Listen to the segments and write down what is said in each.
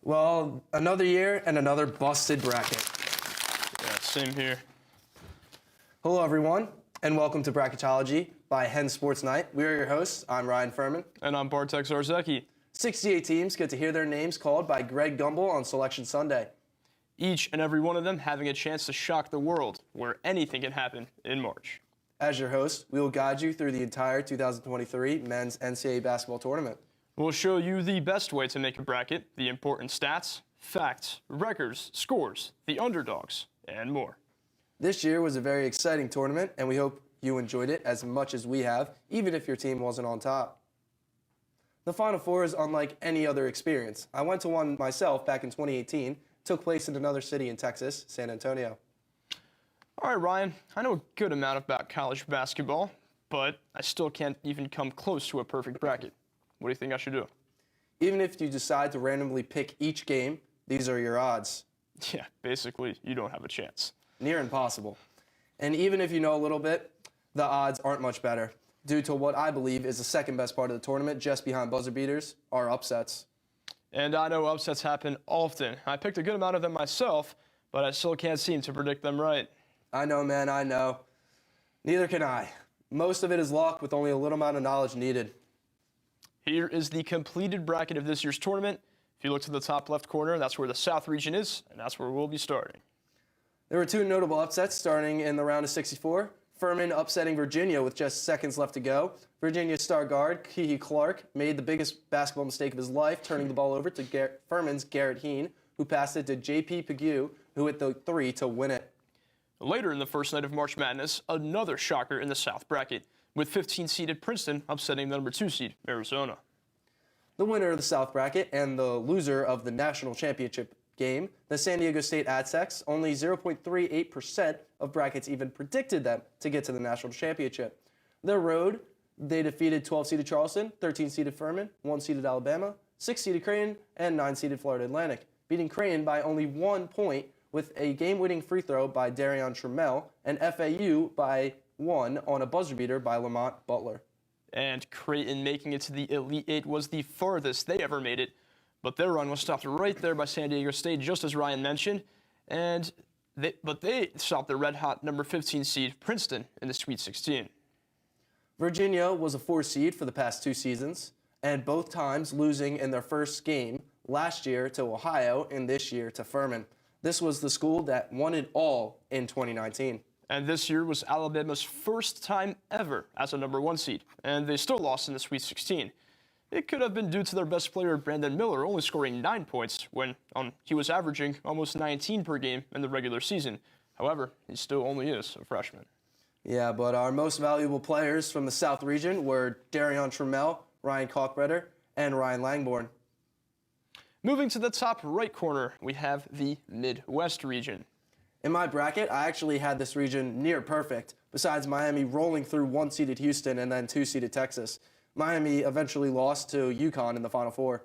Well, another year and another busted bracket. Yeah, same here. Hello, everyone, and welcome to Bracketology by Hen Sports Night. We are your hosts. I'm Ryan Furman. And I'm Bartek Zarzecki. 68 teams get to hear their names called by Greg Gumbel on Selection Sunday. Each and every one of them having a chance to shock the world, where anything can happen in March. As your host, we will guide you through the entire 2023 men's NCAA basketball tournament. We'll show you the best way to make a bracket, the important stats, facts, records, scores, the underdogs, and more. This year was a very exciting tournament, and we hope you enjoyed it as much as we have, even if your team wasn't on top. The Final Four is unlike any other experience. I went to one myself back in 2018. It took place in another city in Texas, San Antonio. All right, Ryan, I know a good amount about college basketball, but I still can't even come close to a perfect bracket. What do you think I should do? Even if you decide to randomly pick each game, these are your odds. Yeah, basically, you don't have a chance. Near impossible. And even if you know a little bit, the odds aren't much better, due to what I believe is the second best part of the tournament, just behind buzzer beaters, are upsets. And I know upsets happen often. I picked a good amount of them myself, but I still can't seem to predict them right. I know, man, I know. Neither can I. Most of it is luck with only a little amount of knowledge needed. Here is the completed bracket of this year's tournament. If you look to the top left corner, that's where the South region is, and that's where we'll be starting. There were two notable upsets starting in the round of 64. Furman upsetting Virginia with just seconds left to go. Virginia's star guard, Kiki Clark, made the biggest basketball mistake of his life, turning the ball over to Furman's Garrett Heen, who passed it to J.P. Pague, who hit the three to win it. Later in the first night of March Madness, another shocker in the South bracket, with 15-seeded Princeton upsetting the number 2 seed, Arizona. The winner of the South bracket and the loser of the national championship game, the San Diego State Aztecs, only 0.38% of brackets even predicted them to get to the national championship. Their road, they defeated 12-seeded Charleston, 13-seeded Furman, 1-seeded Alabama, 6-seeded Creighton, and 9-seeded Florida Atlantic, beating Creighton by only 1 point with a game-winning free throw by Darion Trammell and FAU by 1 on a buzzer beater by Lamont Butler. And Creighton making it to the Elite Eight was the farthest they ever made it, but their run was stopped right there by San Diego State, just as Ryan mentioned, but they stopped the red-hot number 15 seed Princeton in the Sweet 16. Virginia was a 4 seed for the past 2 seasons, and both times losing in their first game last year to Ohio and this year to Furman. This was the school that won it all in 2019. And this year was Alabama's first time ever as a number 1 seed, and they still lost in the Sweet 16. It could have been due to their best player, Brandon Miller, only scoring 9 points when he was averaging almost 19 per game in the regular season. However, he still only is a freshman. Yeah, but our most valuable players from the South region were Darion Trammell, Ryan Kalkbrenner, and Ryan Langborn. Moving to the top right corner, we have the Midwest region. In my bracket, I actually had this region near perfect, besides Miami rolling through 1-seeded Houston and then 2-seeded Texas. Miami eventually lost to UConn in the Final Four.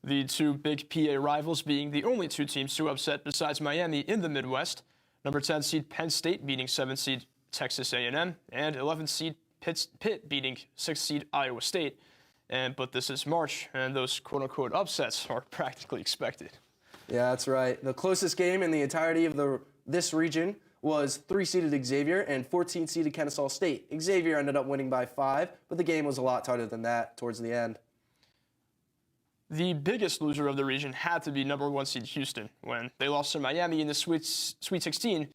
The two big PA rivals being the only 2 teams to upset besides Miami in the Midwest. Number 10 seed Penn State beating 7 seed Texas A&M, and 11 seed Pitt beating 6 seed Iowa State. But this is March, and those quote-unquote upsets are practically expected. Yeah, that's right. The closest game in the entirety of this region was 3-seeded Xavier and 14-seeded Kennesaw State. Xavier ended up winning by 5, but the game was a lot tighter than that towards the end. The biggest loser of the region had to be number 1 seed Houston. When they lost to Miami in the Sweet 16,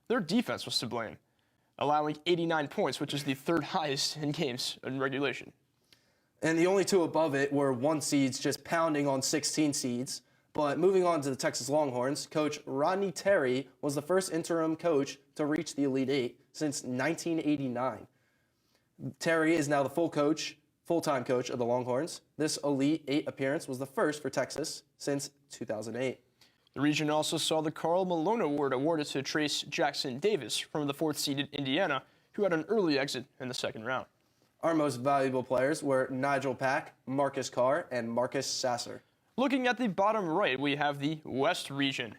their defense was to blame, allowing 89 points, which is the 3rd highest in games in regulation. And the only 2 above it were 1 seeds just pounding on 16 seeds. But moving on to the Texas Longhorns, Coach Rodney Terry was the first interim coach to reach the Elite Eight since 1989. Terry is now the full-time coach of the Longhorns. This Elite Eight appearance was the first for Texas since 2008. The region also saw the Karl Malone Award awarded to Trace Jackson Davis from the 4th-seeded Indiana, who had an early exit in the second round. Our most valuable players were Nigel Pack, Marcus Carr, and Marcus Sasser. Looking at the bottom right, we have the West region.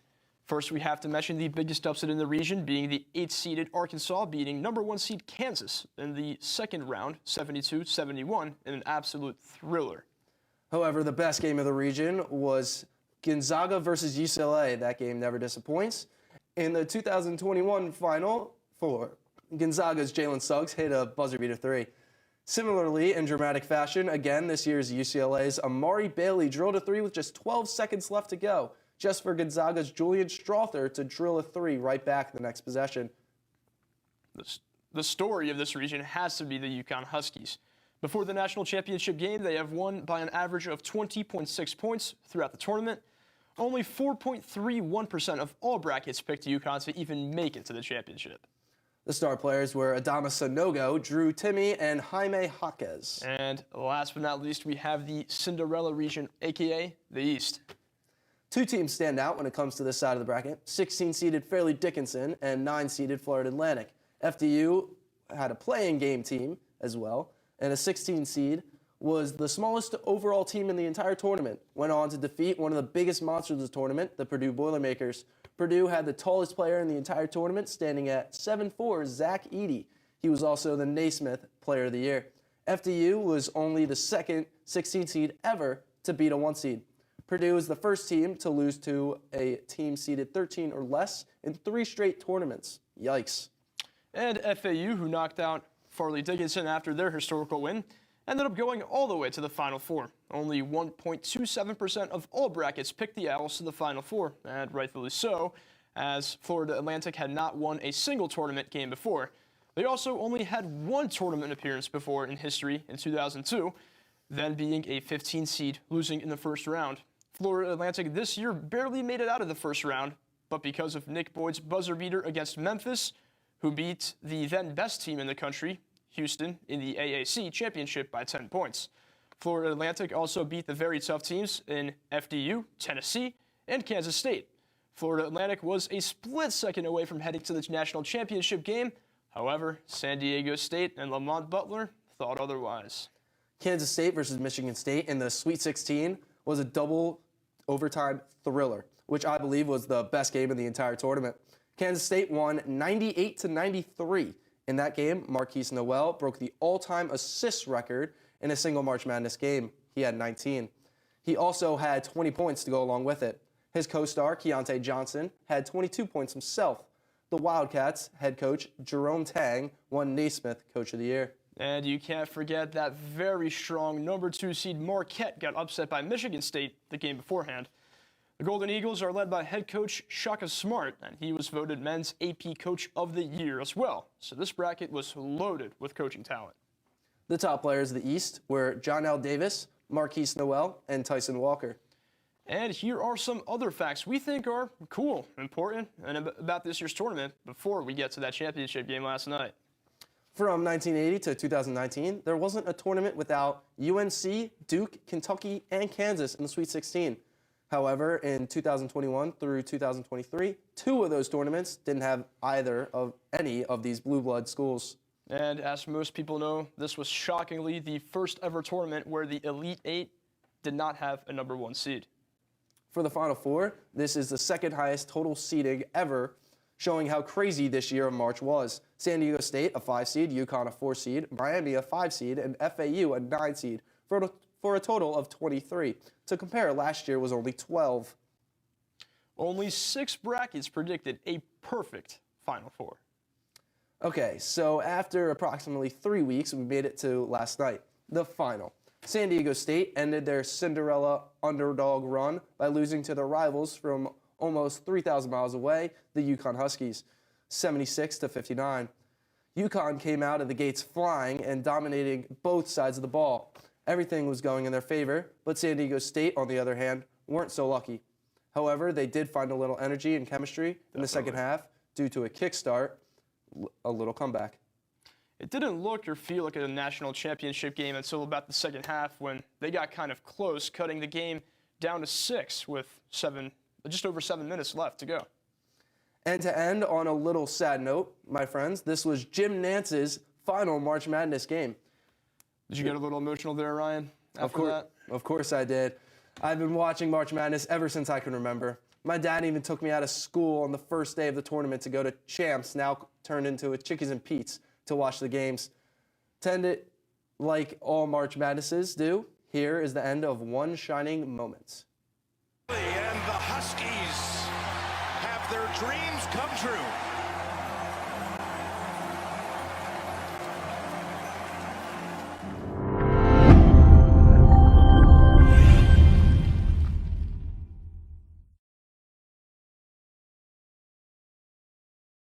First, we have to mention the biggest upset in the region being the 8th-seeded Arkansas beating number 1 seed Kansas in the second round, 72-71, in an absolute thriller. However, the best game of the region was Gonzaga versus UCLA. That game never disappoints. In the 2021 Final Four, Gonzaga's Jalen Suggs hit a buzzer beater three. Similarly, in dramatic fashion, again, this year's UCLA's Amari Bailey drilled a three with just 12 seconds left to go, just for Gonzaga's Julian Strother to drill a three right back the next possession. The story of this region has to be the UConn Huskies. Before the national championship game, they have won by an average of 20.6 points throughout the tournament. Only 4.31% of all brackets picked UConn to even make it to the championship. The star players were Adama Sanogo, Drew Timme, and Jaime Jaquez. And last but not least, we have the Cinderella region, a.k.a. the East. Two teams stand out when it comes to this side of the bracket, 16-seeded Fairleigh Dickinson and 9-seeded Florida Atlantic. FDU had a playing game team as well, and a 16 seed was the smallest overall team in the entire tournament. Went on to defeat one of the biggest monsters of the tournament, the Purdue Boilermakers. Purdue had the tallest player in the entire tournament, standing at 7'4", Zach Edey. He was also the Naismith Player of the Year. FDU was only the second 16 seed ever to beat a 1 seed. Purdue is the first team to lose to a team seeded 13 or less in 3 straight tournaments. Yikes. And FAU, who knocked out Fairleigh Dickinson after their historical win, ended up going all the way to the Final Four. Only 1.27% of all brackets picked the Owls to the Final Four, and rightfully so, as Florida Atlantic had not won a single tournament game before. They also only had 1 tournament appearance before in history in 2002, then being a 15 seed, losing in the first round. Florida Atlantic this year barely made it out of the first round, but because of Nick Boyd's buzzer beater against Memphis, who beat the then best team in the country, Houston, in the AAC championship by 10 points. Florida Atlantic also beat the very tough teams in FDU, Tennessee, and Kansas State. Florida Atlantic was a split second away from heading to the national championship game. However, San Diego State and Lamont Butler thought otherwise. Kansas State versus Michigan State in the Sweet 16 was a double overtime thriller, which I believe was the best game in the entire tournament. Kansas State won 98-93. In that game, Marquise Noel broke the all-time assist record in a single March Madness game. He had 19. He also had 20 points to go along with it. His co-star, Keontae Johnson, had 22 points himself. The Wildcats head coach, Jerome Tang, won Naismith Coach of the Year. And you can't forget that very strong number 2 seed Marquette got upset by Michigan State the game beforehand. The Golden Eagles are led by head coach Shaka Smart, and he was voted Men's AP Coach of the Year as well. So this bracket was loaded with coaching talent. The top players of the East were John L. Davis, Marquise Noel, and Tyson Walker. And here are some other facts we think are cool, important, and about this year's tournament before we get to that championship game last night. From 1980 to 2019, there wasn't a tournament without UNC, Duke, Kentucky, and Kansas in the Sweet 16. However, in 2021 through 2023, 2 of those tournaments didn't have any of these blue blood schools. And as most people know, this was shockingly the first ever tournament where the Elite 8 did not have a number 1 seed. For the Final Four, this is the second highest total seeding ever, showing how crazy this year of March was. San Diego State, a 5 seed, UConn, a 4 seed, Miami, a 5 seed, and FAU, a 9 seed, for a total of 23. To compare, last year was only 12. Only 6 brackets predicted a perfect Final Four. Okay, so after approximately 3 weeks, we made it to last night, the final. San Diego State ended their Cinderella underdog run by losing to their rivals from almost 3,000 miles away, the UConn Huskies, 76-59. UConn came out of the gates flying and dominating both sides of the ball. Everything was going in their favor, but San Diego State, on the other hand, weren't so lucky. However, they did find a little energy and chemistry in the second half due to a kickstart, a little comeback. It didn't look or feel like a national championship game until about the second half when they got kind of close, cutting the game down to 6 with just over 7 minutes left to go. And to end on a little sad note, my friends, this was Jim Nance's final March Madness game. Did you get a little emotional there, Ryan, after that? Of course I did. I've been watching March Madness ever since I can remember. My dad even took me out of school on the first day of the tournament to go to Champs, now turned into a Chickies and Pete's, to watch the games. To end it like all March Madnesses do, here is the end of One Shining Moment. And Huskies have their dreams come true.